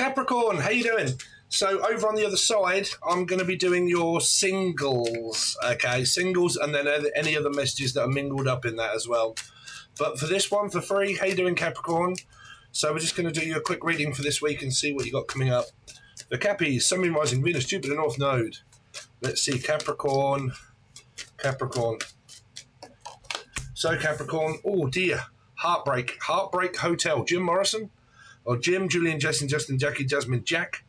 Capricorn, how you doing? So over on the other side, I'm going to be doing your singles, okay? Singles and then any other messages that are mingled up in that as well. But for this one, for free, how you doing, Capricorn? So we're just going to do you a quick reading for this week and see what you got coming up. The Cappies, Sun, Moon, Rising, Venus, Jupiter, North Node. Let's see, Capricorn. So Capricorn, oh dear, Heartbreak Hotel, Jim Morrison, or Jim, Julian, Justin, Jackie, Jasmine, Jack.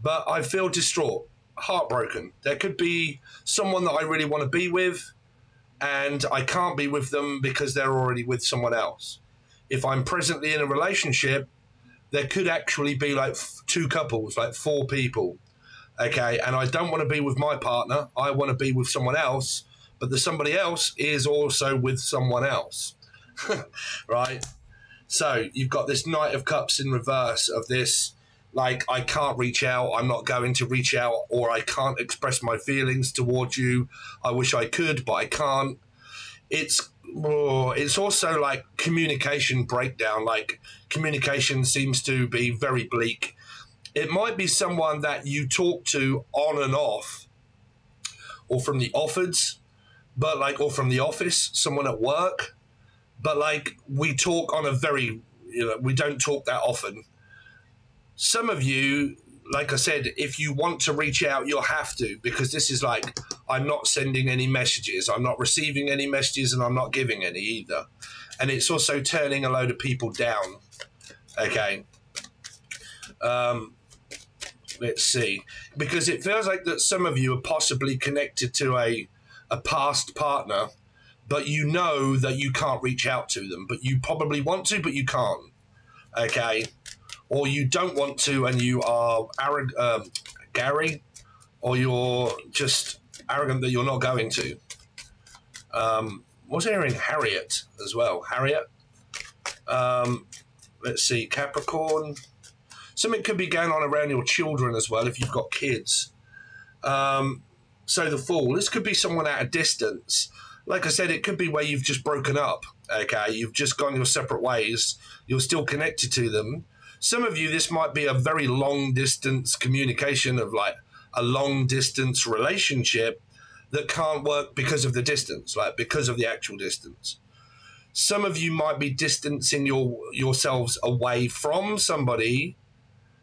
But I feel distraught, heartbroken. There could be someone that I really want to be with, and I can't be with them because they're already with someone else. If I'm presently in a relationship, there could actually be like two couples, like 4 people, okay? And I don't want to be with my partner. I want to be with someone else, but the somebody else is also with someone else, right? So you've got this Knight of Cups in reverse of this, like, I can't reach out, I'm not going to reach out, or I can't express my feelings towards you. I wish I could, but I can't. It's also like communication breakdown, like communication seems to be very bleak. It might be someone that you talk to on and off, or from the offers, but like, or from the office, someone at work, but like we talk on a very, we don't talk that often. Some of you, like I said, if you want to reach out, you'll have to, because this is like, I'm not sending any messages, I'm not receiving any messages, and I'm not giving any either. And it's also turning a load of people down, okay? Let's see. Because it feels like that some of you are possibly connected to a past partner, but you know that you can't reach out to them, but you probably want to, but you can't, okay? Or you don't want to and you are arrogant, Gary, or you're just arrogant that you're not going to. Was hearing Harriet as well? Harriet. Let's see, Capricorn. Something could be going on around your children as well if you've got kids. So the Fool. This could be someone at a distance. Like I said, it could be where you've just broken up. Okay, you've just gone your separate ways. You're still connected to them. Some of you, this might be a very long distance communication of like a long distance relationship that can't work because of the distance, like because of the actual distance. Some of you might be distancing yourselves away from somebody,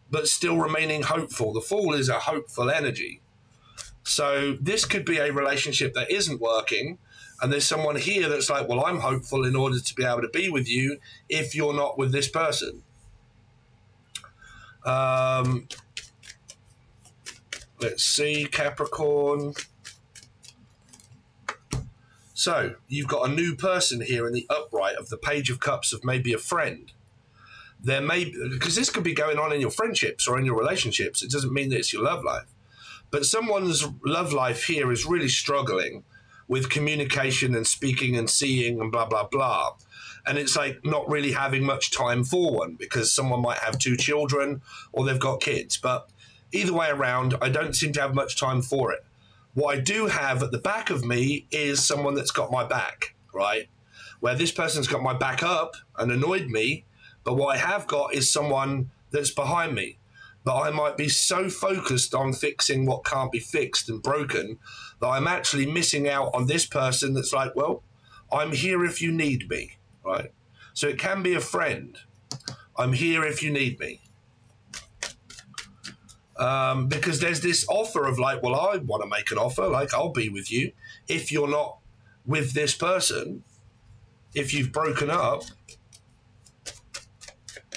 but still remaining hopeful. The Fool is a hopeful energy. So this could be a relationship that isn't working. And there's someone here that's like, well, I'm hopeful in order to be able to be with you if you're not with this person. Let's see, Capricorn. So you've got a new person here in the upright of the Page of Cups of maybe a friend. There may be, because this could be going on in your friendships or in your relationships. It doesn't mean that it's your love life. But someone's love life here is really struggling with communication and speaking and seeing and blah, blah, blah. And it's like not really having much time for one because someone might have 2 children or they've got kids. But either way around, I don't seem to have much time for it. What I do have at the back of me is someone that's got my back, right? Where this person's got my back up and annoyed me, but what I have got is someone that's behind me. But I might be so focused on fixing what can't be fixed and broken that I'm actually missing out on this person that's like, well, I'm here if you need me. Right, so it can be a friend. I'm here if you need me. Because there's this offer of like, well, I want to make an offer, like I'll be with you if you're not with this person, if you've broken up.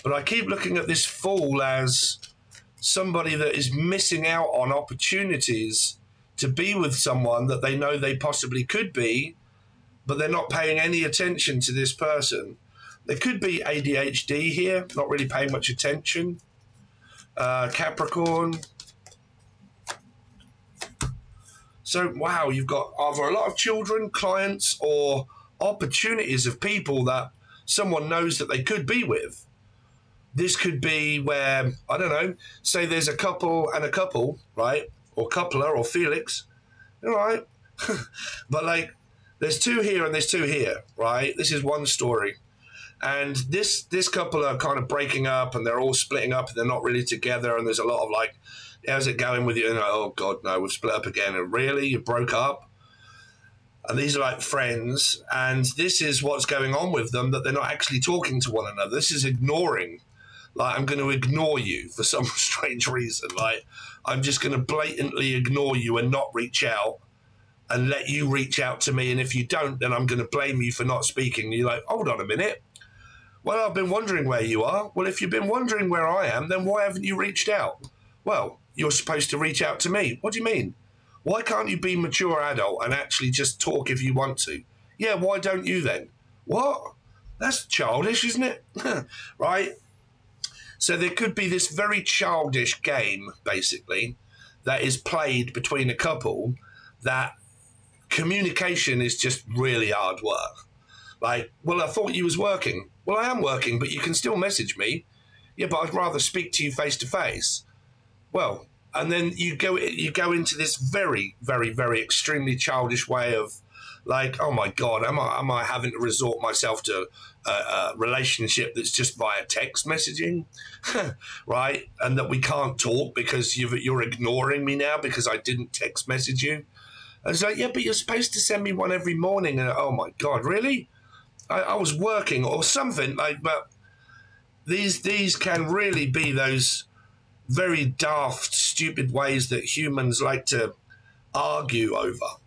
But I keep looking at this Fool as somebody that is missing out on opportunities to be with someone that they know they possibly could be, but they're not paying any attention to this person. There could be ADHD here, not really paying much attention. Capricorn. So, wow, you've got either a lot of children, clients, or opportunities of people that someone knows that they could be with. This could be where, I don't know, say there's a couple and a couple, right? Or coupler or Felix, all right? But like, there's 2 here and there's 2 here, right? This is one story. And this couple are kind of breaking up, and they're all splitting up, and they're not really together. And there's a lot of like, how's it going with you? And like, oh God, no, we've split up again. And really, you broke up? And these are like friends, and this is what's going on with them, that they're not actually talking to one another. This is ignoring. Like, I'm going to ignore you for some strange reason. Like, I'm just going to blatantly ignore you and not reach out and let you reach out to me. And if you don't, then I'm going to blame you for not speaking. And you're like, hold on a minute. Well, I've been wondering where you are. Well, if you've been wondering where I am, then why haven't you reached out? Well, you're supposed to reach out to me. What do you mean? Why can't you be a mature adult and actually just talk if you want to? Yeah, why don't you then? What? That's childish, isn't it? Right? So there could be this very childish game, basically, that is played between a couple, that communication is just really hard work. Like, well, I thought you was working. Well, I am working, but you can still message me. Yeah, but I'd rather speak to you face to face. Well, and then you go into this very, very, very extremely childish way of like, oh my God, am I having to resort myself to a relationship that's just via text messaging, right? And that we can't talk because you're ignoring me now because I didn't text message you. I was like, yeah, but you're supposed to send me one every morning. And oh my God, really? I was working or something like, but these can really be those very daft, stupid ways that humans like to argue over.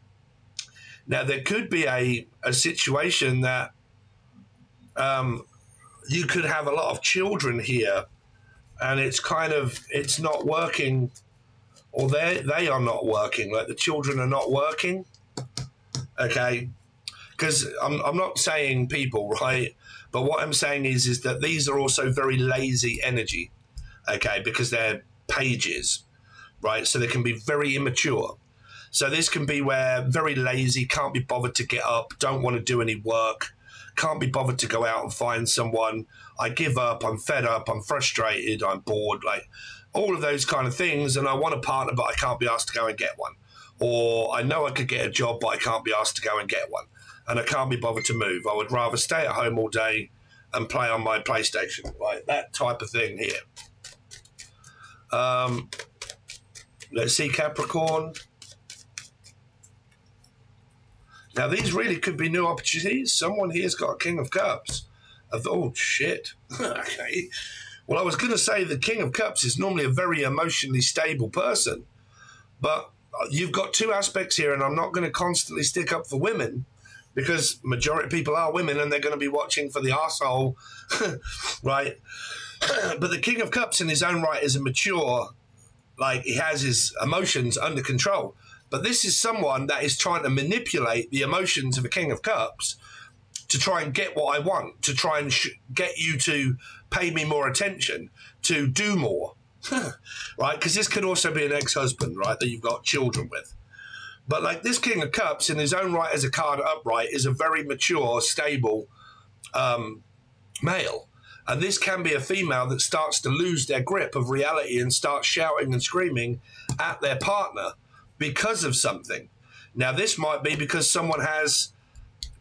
Now, there could be a situation that you could have a lot of children here, and it's not working, or they are not working, like the children are not working, okay? Because I'm not saying people, right? But what I'm saying is that these are also very lazy energy, okay? Because they're pages, right? So they can be very immature. So this can be where very lazy, can't be bothered to get up, don't want to do any work, can't be bothered to go out and find someone. I give up, I'm fed up, I'm frustrated, I'm bored, like all of those kind of things. And I want a partner, but I can't be asked to go and get one. Or I know I could get a job, but I can't be asked to go and get one. And I can't be bothered to move. I would rather stay at home all day and play on my PlayStation, like that type of thing here. Let's see, Capricorn. Now, these really could be new opportunities. Someone here's got a King of Cups. Oh, shit. Okay. Well, I was going to say the King of Cups is normally a very emotionally stable person. But you've got two aspects here, and I'm not going to constantly stick up for women because majority of people are women and they're going to be watching for the arsehole, right? But the King of Cups in his own right is a mature, like he has his emotions under control. But this is someone that is trying to manipulate the emotions of a King of Cups to try and get what I want, to try and get you to pay me more attention, to do more, right? Because this could also be an ex-husband, right, that you've got children with. But like this King of Cups in his own right as a card upright is a very mature, stable male. And this can be a female that starts to lose their grip of reality and starts shouting and screaming at their partner because of something. Now, this might be because someone has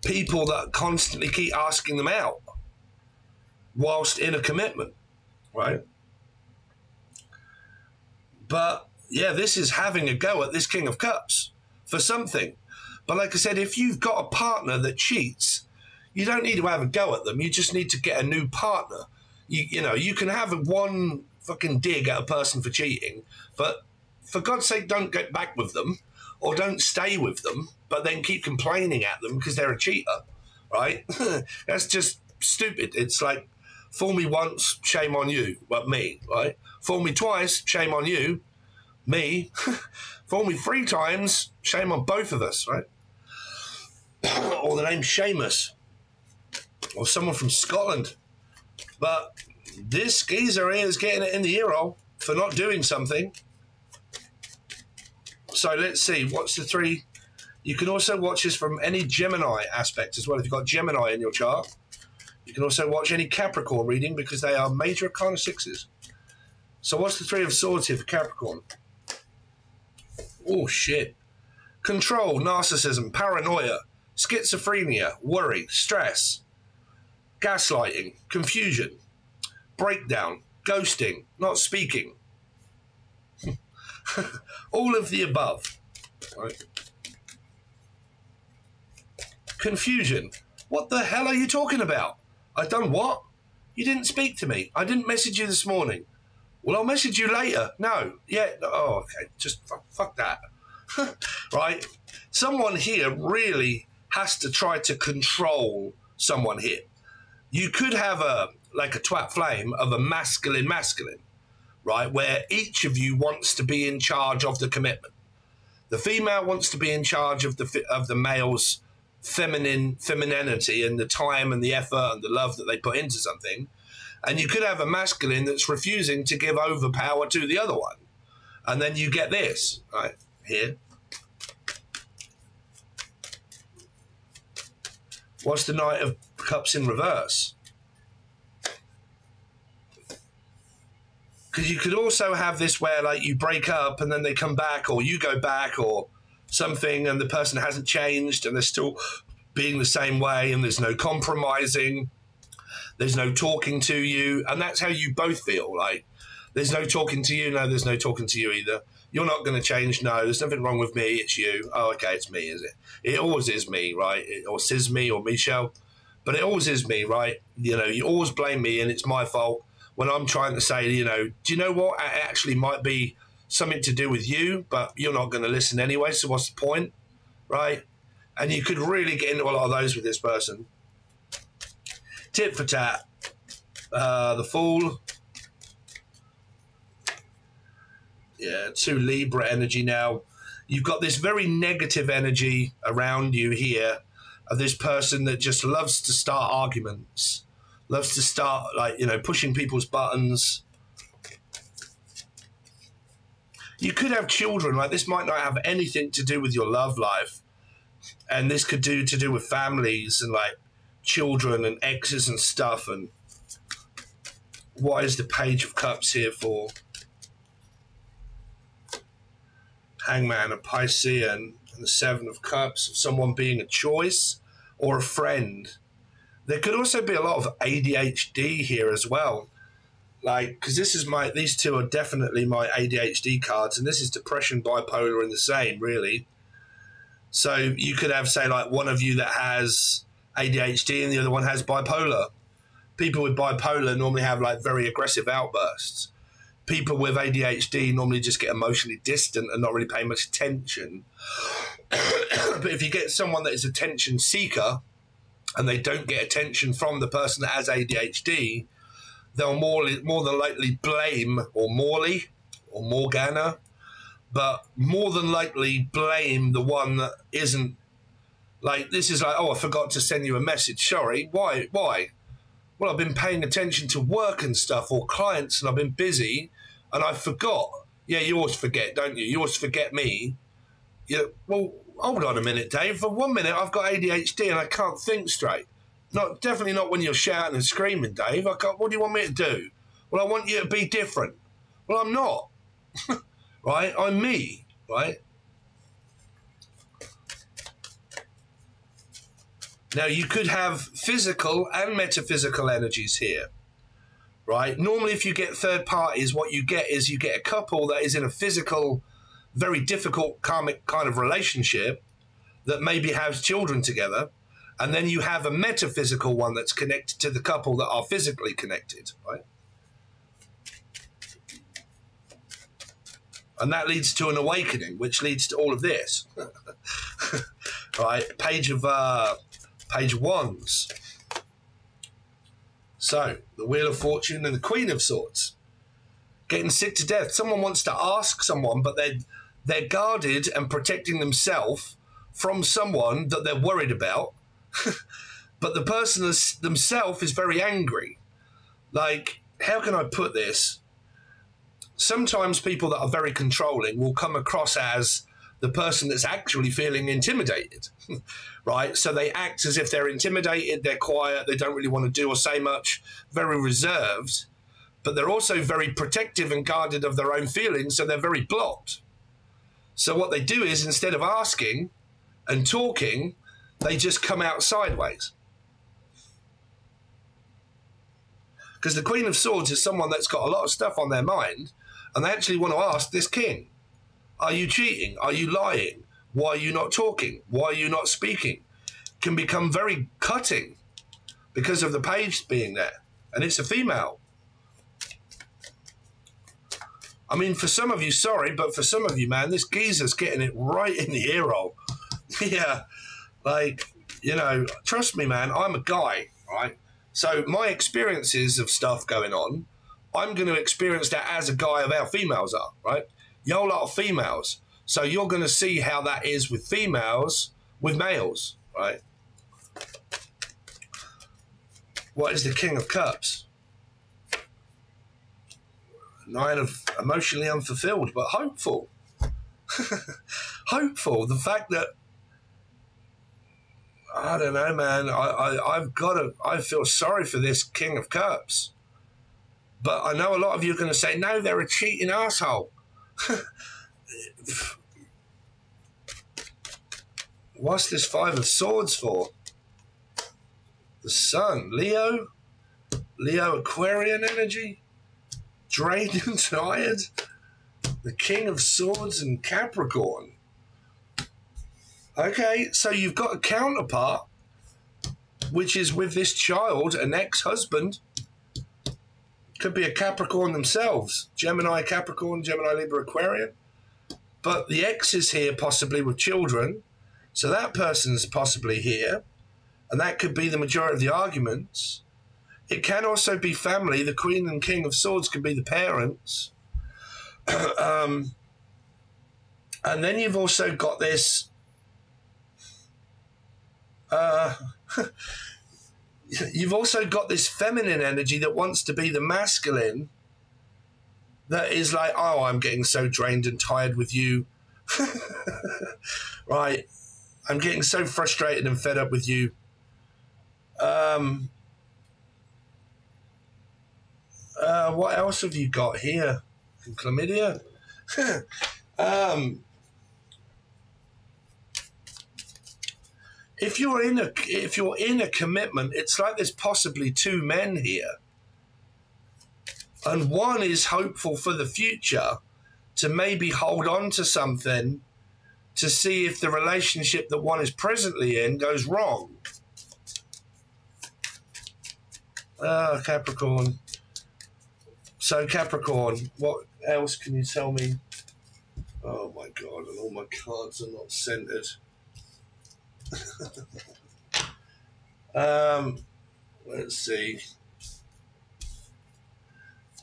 people that constantly keep asking them out whilst in a commitment, right? But, yeah, this is having a go at this King of Cups for something. But like I said, if you've got a partner that cheats, you don't need to have a go at them. You just need to get a new partner. You know, you can have one fucking dig at a person for cheating, but for God's sake, don't get back with them or don't stay with them, but then keep complaining at them because they're a cheater, right? That's just stupid. It's like, fool me once, shame on you, but me, right? Fool me twice, shame on you, me. Fool me 3 times, shame on both of us, right? Or the name Seamus, or someone from Scotland. But this geezer here is getting it in the ear hole for not doing something. So let's see, what's the 3? You can also watch this from any Gemini aspect as well. If you've got Gemini in your chart, you can also watch any Capricorn reading because they are major arcana 6s. So what's the 3 of Swords here for Capricorn? Oh, shit. Control, narcissism, paranoia, schizophrenia, worry, stress. gaslighting, confusion, breakdown, ghosting, not speaking. All of the above. Right? Confusion. What the hell are you talking about? I done what? You didn't speak to me. I didn't message you this morning. Well, I'll message you later. No. Yeah. Oh, okay. Just fuck that. Right? Someone here really has to try to control someone here. You could have like a twat flame of a masculine, right? Where each of you wants to be in charge of the commitment. The female wants to be in charge of the male's femininity and the time and the effort and the love that they put into something. And you could have a masculine that's refusing to give over power to the other one. And then you get this, right, here. What's the Knight of Cups in reverse? Because you could also have this where, like, you break up and then they come back, or you go back or something, and the person hasn't changed and they're still being the same way, and there's no compromising. There's no talking to you, and that's how you both feel. Like, there's no talking to you. No, there's no talking to you either. You're not going to change. No, there's nothing wrong with me. It's you. Oh, okay, it's me, is it? It always is me, right? Or says me or Michelle. But it always is me, right? You know, you always blame me, and it's my fault when I'm trying to say, you know, do you know what? It actually might be something to do with you, but you're not going to listen anyway, so what's the point, right? And you could really get into a lot of those with this person. Tit for tat. The Fool. Yeah, 2 Libra energy now. You've got this very negative energy around you here of this person that just loves to start arguments, loves to start, like, you know, pushing people's buttons. You could have children. Like, this might not have anything to do with your love life. And this could to do with families and, like, children and exes and stuff. And what is the Page of Cups here for? Hangman, a Piscean, and the 7 of Cups, of someone being a choice or a friend. There could also be a lot of ADHD here as well. Like, because this is these two are definitely my ADHD cards, and this is depression, bipolar in the same, really. So you could have, say, like, one of you that has ADHD and the other one has bipolar. People with bipolar normally have, like, very aggressive outbursts. People with ADHD normally just get emotionally distant and not really pay much attention. But if you get someone that is a attention seeker and they don't get attention from the person that has ADHD, they'll more than likely blame, or Morley or Morgana, but more than likely blame the one that isn't. Like, this is like, oh, I forgot to send you a message. Sorry. Why? Well, I've been paying attention to work and stuff, or clients, and I've been busy, and I forgot. Yeah, you always forget, don't you? You always forget me. Yeah. Well, hold on a minute, Dave. For 1 minute, I've got ADHD and I can't think straight. Definitely not when you're shouting and screaming, Dave. What do you want me to do? Well, I want you to be different. Well, I'm not. Right? I'm me. Right? Now, you could have physical and metaphysical energies here, right? Normally, if you get third parties, what you get is you get a couple that is in a physical, very difficult karmic kind of relationship that maybe has children together, and then you have a metaphysical one that's connected to the couple that are physically connected, right? And that leads to an awakening, which leads to all of this, right? Page of Wands. So, the Wheel of Fortune and the Queen of Swords. Getting sick to death. Someone wants to ask someone, but they're guarded and protecting themselves from someone that they're worried about. But the person themselves is very angry. Like, how can I put this? Sometimes people that are very controlling will come across as the person that's actually feeling intimidated, right? So they act as if they're intimidated, they're quiet, they don't really want to do or say much, very reserved, but they're also very protective and guarded of their own feelings, so they're very blocked. So what they do is, instead of asking and talking, they just come out sideways. Because the Queen of Swords is someone that's got a lot of stuff on their mind, and they actually want to ask this king, are you cheating? Are you lying? Why are you not talking? Why are you not speaking? Can become very cutting because of the page being there. And it's a female. I mean, for some of you, sorry, but for some of you, man, this geezer's getting it right in the ear hole. Yeah, like, you know, trust me, man, I'm a guy, right? So my experiences of stuff going on, I'm going to experience that as a guy of how females are, right? You're a lot of females. So you're going to see how that is with females, with males, right? What is the King of Cups? Nine of emotionally unfulfilled, but hopeful. Hopeful. The fact that, I don't know, man, I feel sorry for this King of Cups. But I know a lot of you are going to say, no, they're a cheating asshole. What's this Five of Swords for? The Sun, Leo Aquarian energy, drained and tired. The King of Swords and Capricorn. Okay, so you've got a counterpart, which is with this child, an ex-husband. Could be a Capricorn themselves. Gemini, Capricorn, Gemini, Libra, Aquarian. But the ex is here possibly with children. So that person's possibly here. And that could be the majority of the arguments. It can also be family. The Queen and King of Swords could be the parents. And then you've also got this... you've also got this feminine energy that wants to be the masculine, that is like, oh, I'm getting so drained and tired with you. Right. I'm getting so frustrated and fed up with you. What else have you got here? Chlamydia? If you're in a commitment, it's like there's possibly two men here. And one is hopeful for the future to maybe hold on to something to see if the relationship that one is presently in goes wrong. Capricorn. So Capricorn, what else can you tell me? Oh my God, and all my cards are not centered. Let's see.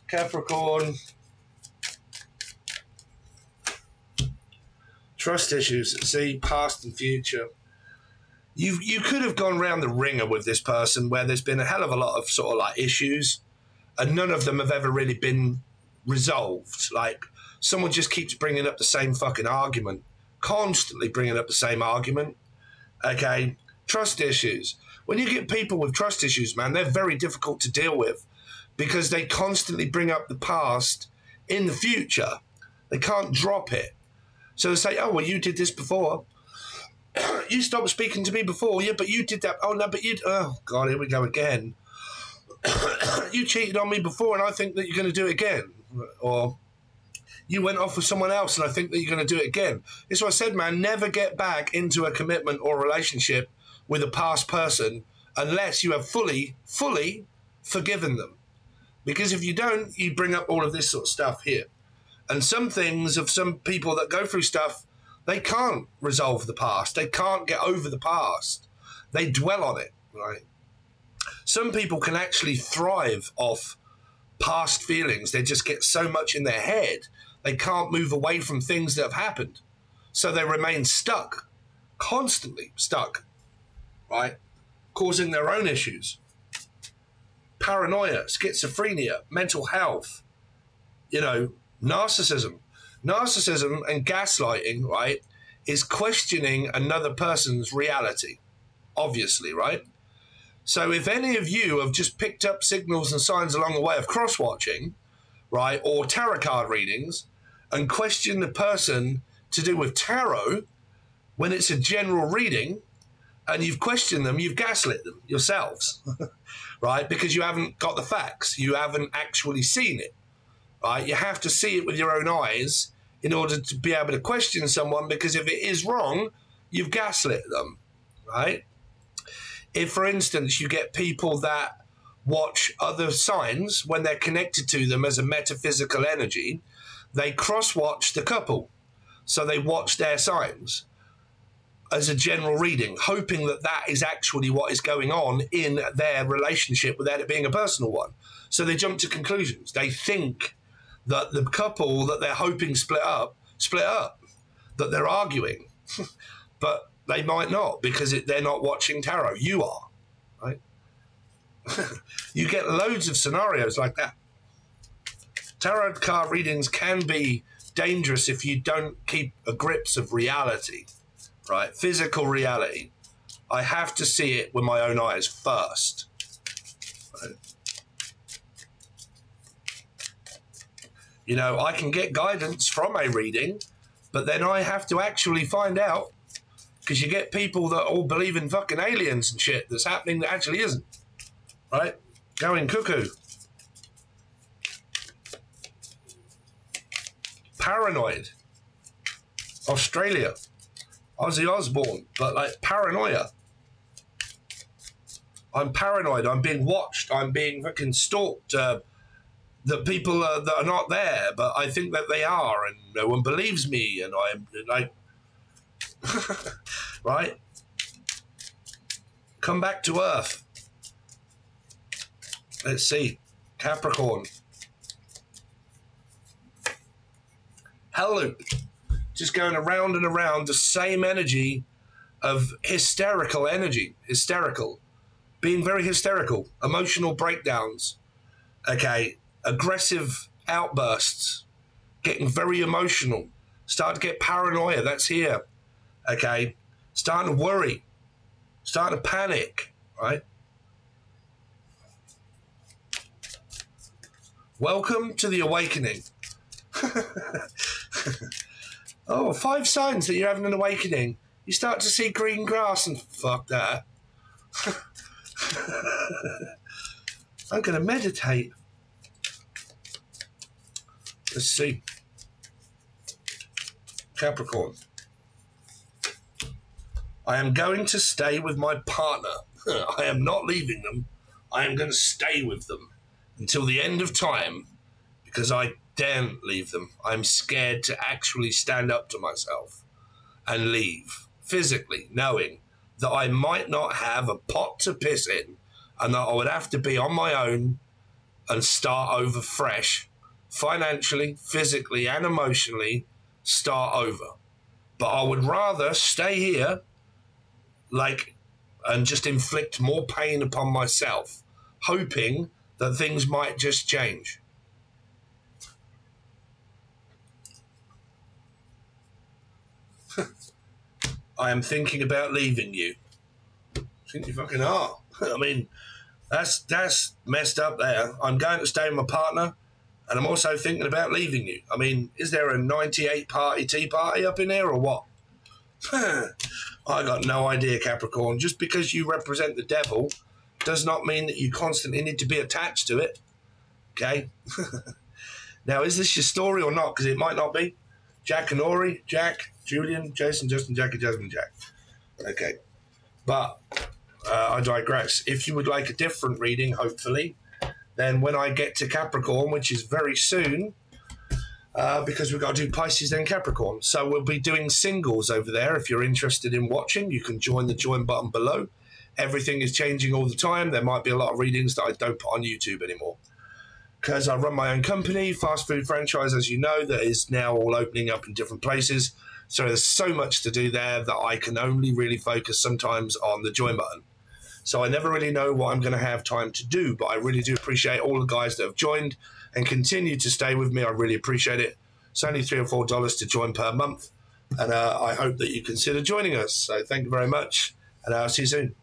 Capricorn. Trust issues. See, past and future. You could have gone round the ringer with this person where there's been a hell of a lot of sort of like issues, and none of them have ever really been resolved. Like, someone just keeps bringing up the same fucking argument, constantly bringing up the same argument. Okay, trust issues. When you get people with trust issues, man, they're very difficult to deal with because they constantly bring up the past in the future. They can't drop it. So they say, oh, well, you did this before. You stopped speaking to me before. Yeah, but you did that. Oh, no, but you... Oh, God, here we go again. You cheated on me before and I think that you're going to do it again. Or you went off with someone else and I think that you're going to do it again. It's what I said, man. Never get back into a commitment or a relationship with a past person unless you have fully forgiven them. Because if you don't, you bring up all of this sort of stuff here. And some things of some people that go through stuff, they can't resolve the past. They can't get over the past. They dwell on it, right? Some people can actually thrive off past feelings. They just get so much in their head, they can't move away from things that have happened. So they remain stuck, constantly stuck, right? Causing their own issues. Paranoia, schizophrenia, mental health, you know, narcissism. Narcissism and gaslighting, right, is questioning another person's reality, obviously, right? So if any of you have just picked up signals and signs along the way of cross-watching, right, or tarot card readings, and question the person to do with tarot when it's a general reading, and you've questioned them, you've gaslit them yourselves, right? Because you haven't got the facts. You haven't actually seen it, right? You have to see it with your own eyes in order to be able to question someone, because if it is wrong, you've gaslit them, right? If, for instance, you get people that watch other signs when they're connected to them as a metaphysical energy, they cross-watch the couple. So they watch their signs as a general reading, hoping that that is actually what is going on in their relationship without it being a personal one. So they jump to conclusions. They think that the couple that they're hoping split up, that they're arguing. But they might not, because they're not watching tarot. You are, right? You get loads of scenarios like that. Tarot card readings can be dangerous if you don't keep a grips of reality, right? Physical reality. I have to see it with my own eyes first. Right? You know, I can get guidance from a reading, but then I have to actually find out, because you get people that all believe in fucking aliens and shit that's happening that actually isn't, right? Going cuckoo. Paranoid. Australia. Ozzy Osbourne. But like paranoia. I'm paranoid. I'm being watched. I'm being fucking stalked. The people that are not there, but I think that they are, and no one believes me, and I'm like... right? Come back to Earth. Let's see. Capricorn. Hell loop. Just going around and around the same energy of hysterical energy. Hysterical. Being very hysterical. Emotional breakdowns. Okay. Aggressive outbursts. Getting very emotional. Start to get paranoia. That's here. Okay. Starting to worry. Starting to panic. Right? Welcome to the awakening. Oh, 5 signs that you're having an awakening. You start to see green grass and fuck that. I'm going to meditate. Let's see. Capricorn. I am going to stay with my partner. I am not leaving them. I am going to stay with them until the end of time, because I daren't leave them. I'm scared to actually stand up to myself and leave, physically, knowing that I might not have a pot to piss in, and that I would have to be on my own and start over fresh, financially, physically, and emotionally, start over. But I would rather stay here, and just inflict more pain upon myself, hoping that things might just change. I am thinking about leaving you. I think you fucking are. I mean, that's messed up there. I'm going to stay with my partner, and I'm also thinking about leaving you. I mean, is there a 98 party tea party up in here or what? I got no idea, Capricorn. Just because you represent the devil does not mean that you constantly need to be attached to it. Okay? Now, is this your story or not? Because it might not be. Jack and Ori, Jack, Julian, Jason, Justin, Jackie, Jasmine, Jack. Okay. But I digress. If you would like a different reading, hopefully, then when I get to Capricorn, which is very soon, because we've got to do Pisces then Capricorn. So we'll be doing singles over there. If you're interested in watching, you can join the join button below. Everything is changing all the time. There might be a lot of readings that I don't put on YouTube anymore, because I run my own company, fast food franchise, as you know, that is now all opening up in different places. So there's so much to do there that I can only really focus sometimes on the join button. So I never really know what I'm going to have time to do, but I really do appreciate all the guys that have joined and continue to stay with me. I really appreciate it. It's only $3 or $4 to join per month, and I hope that you consider joining us. So thank you very much, and I'll see you soon.